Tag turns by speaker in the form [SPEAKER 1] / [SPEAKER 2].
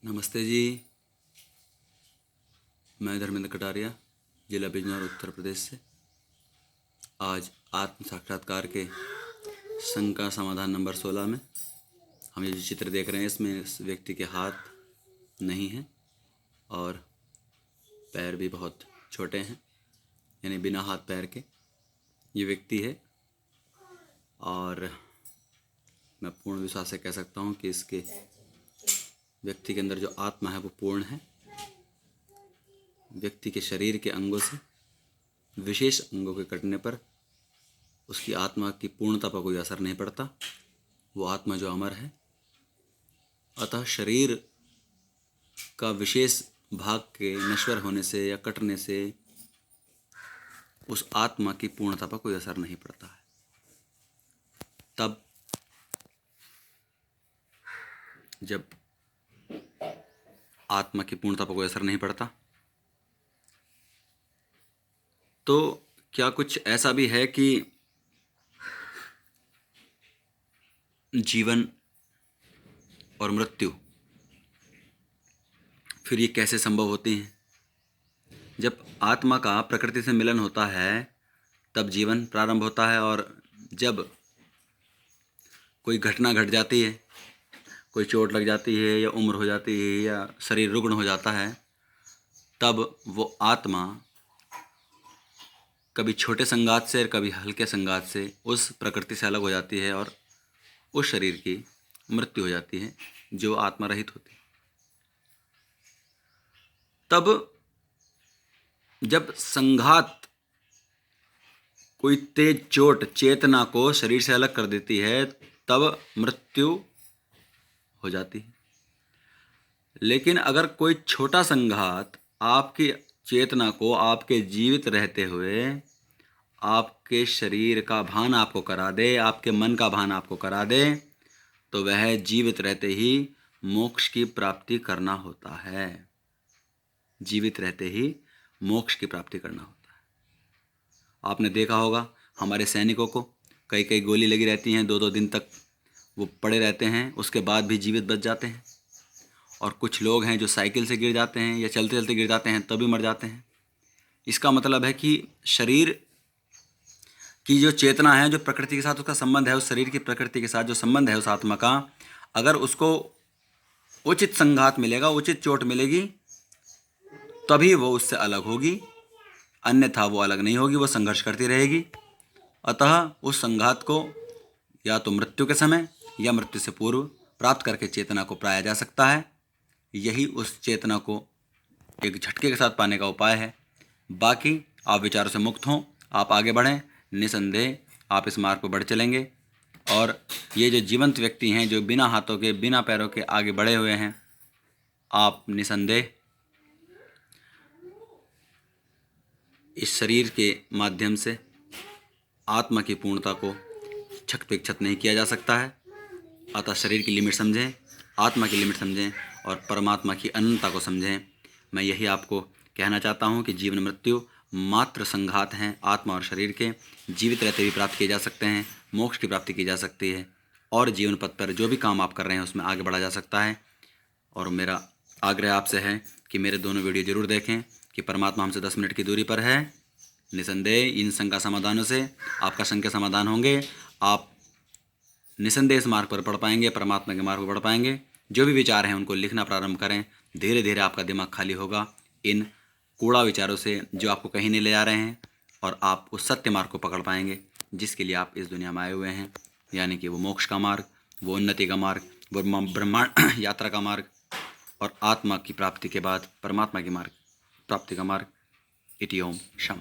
[SPEAKER 1] नमस्ते जी। मैं धर्मेंद्र कटारिया, जिला बिजनौर, उत्तर प्रदेश से। आज आत्म साक्षात्कार के संघ का समाधान नंबर 16 में हम ये जो चित्र देख रहे हैं, इसमें इस व्यक्ति के हाथ नहीं हैं और पैर भी बहुत छोटे हैं, यानी बिना हाथ पैर के ये व्यक्ति है। और मैं पूर्ण विश्वास से कह सकता हूँ कि इसके व्यक्ति के अंदर जो आत्मा है वो पूर्ण है। व्यक्ति के शरीर के अंगों से विशेष अंगों के कटने पर उसकी आत्मा की पूर्णता पर कोई असर नहीं पड़ता। वो आत्मा जो अमर है। अतः शरीर का विशेष भाग के नश्वर होने से या कटने से उस आत्मा की पूर्णता पर कोई असर नहीं पड़ता है। तब जब आत्मा की पूर्णता पर कोई असर नहीं पड़ता तो क्या कुछ ऐसा भी है कि जीवन और मृत्यु फिर ये कैसे संभव होती हैं? जब आत्मा का प्रकृति से मिलन होता है तब जीवन प्रारंभ होता है, और जब कोई घटना घट जाती है, कोई चोट लग जाती है या उम्र हो जाती है या शरीर रुग्ण हो जाता है, तब वो आत्मा कभी छोटे संगात से और कभी हल्के संगात से उस प्रकृति से अलग हो जाती है और उस शरीर की मृत्यु हो जाती है जो आत्मा रहित होती है। तब जब संघात, कोई तेज चोट चेतना को शरीर से अलग कर देती है, तब मृत्यु हो जाती है। लेकिन अगर कोई छोटा संघात आपकी चेतना को आपके जीवित रहते हुए आपके शरीर का भान आपको करा दे, आपके मन का भान आपको करा दे, तो वह जीवित रहते ही मोक्ष की प्राप्ति करना होता है। जीवित रहते ही मोक्ष की प्राप्ति करना होता है। आपने देखा होगा हमारे सैनिकों को कई कई गोली लगी रहती हैं, 2-2 दिन तक वो पड़े रहते हैं, उसके बाद भी जीवित बच जाते हैं। और कुछ लोग हैं जो साइकिल से गिर जाते हैं या चलते चलते गिर जाते हैं, तभी मर जाते हैं। इसका मतलब है कि शरीर की जो चेतना है, जो प्रकृति के साथ उसका संबंध है, उस शरीर की प्रकृति के साथ जो संबंध है उस आत्मा का, अगर उसको उचित संघात मिलेगा, उचित चोट मिलेगी, तभी वो उससे अलग होगी, अन्यथा वो अलग नहीं होगी, वो संघर्ष करती रहेगी। अतः उस संघात को या तो मृत्यु के समय या मृत्यु से पूर्व प्राप्त करके चेतना को पाया जा सकता है। यही उस चेतना को एक झटके के साथ पाने का उपाय है। बाकी आप विचारों से मुक्त हों, आप आगे बढ़ें, निसंदेह आप इस मार्ग पर बढ़ चलेंगे। और ये जो जीवंत व्यक्ति हैं, जो बिना हाथों के बिना पैरों के आगे बढ़े हुए हैं, आप निसंदेह इस शरीर के माध्यम से आत्मा की पूर्णता को क्षत नहीं किया जा सकता है। अतः शरीर की लिमिट समझें, आत्मा की लिमिट समझें और परमात्मा की अनंतता को समझें। मैं यही आपको कहना चाहता हूँ कि जीवन मृत्यु मात्र संघात हैं आत्मा और शरीर के। जीवित रहते भी प्राप्त किए जा सकते हैं, मोक्ष की प्राप्ति की जा सकती है, और जीवन पथ पर जो भी काम आप कर रहे हैं उसमें आगे बढ़ा जा सकता है। और मेरा आग्रह आपसे है कि मेरे दोनों वीडियो ज़रूर देखें कि परमात्मा हमसे 10 मिनट की दूरी पर है। निसंदेह इन संघ का समाधानों से आपका संघ के समाधान होंगे। आप निसंदेह इस मार्ग पर बढ़ पाएंगे, परमात्मा के मार्ग पर बढ़ पाएंगे। जो भी विचार हैं उनको लिखना प्रारंभ करें। धीरे धीरे आपका दिमाग खाली होगा इन कूड़ा विचारों से जो आपको कहीं नहीं ले जा रहे हैं, और आप उस सत्य मार्ग को पकड़ पाएंगे जिसके लिए आप इस दुनिया में आए हुए हैं, यानी कि वो मोक्ष का मार्ग, वो उन्नति का मार्ग, वो ब्रह्मांड यात्रा का मार्ग, और आत्मा की प्राप्ति के बाद परमात्मा के मार्ग प्राप्ति का मार्ग। इति ओम शम।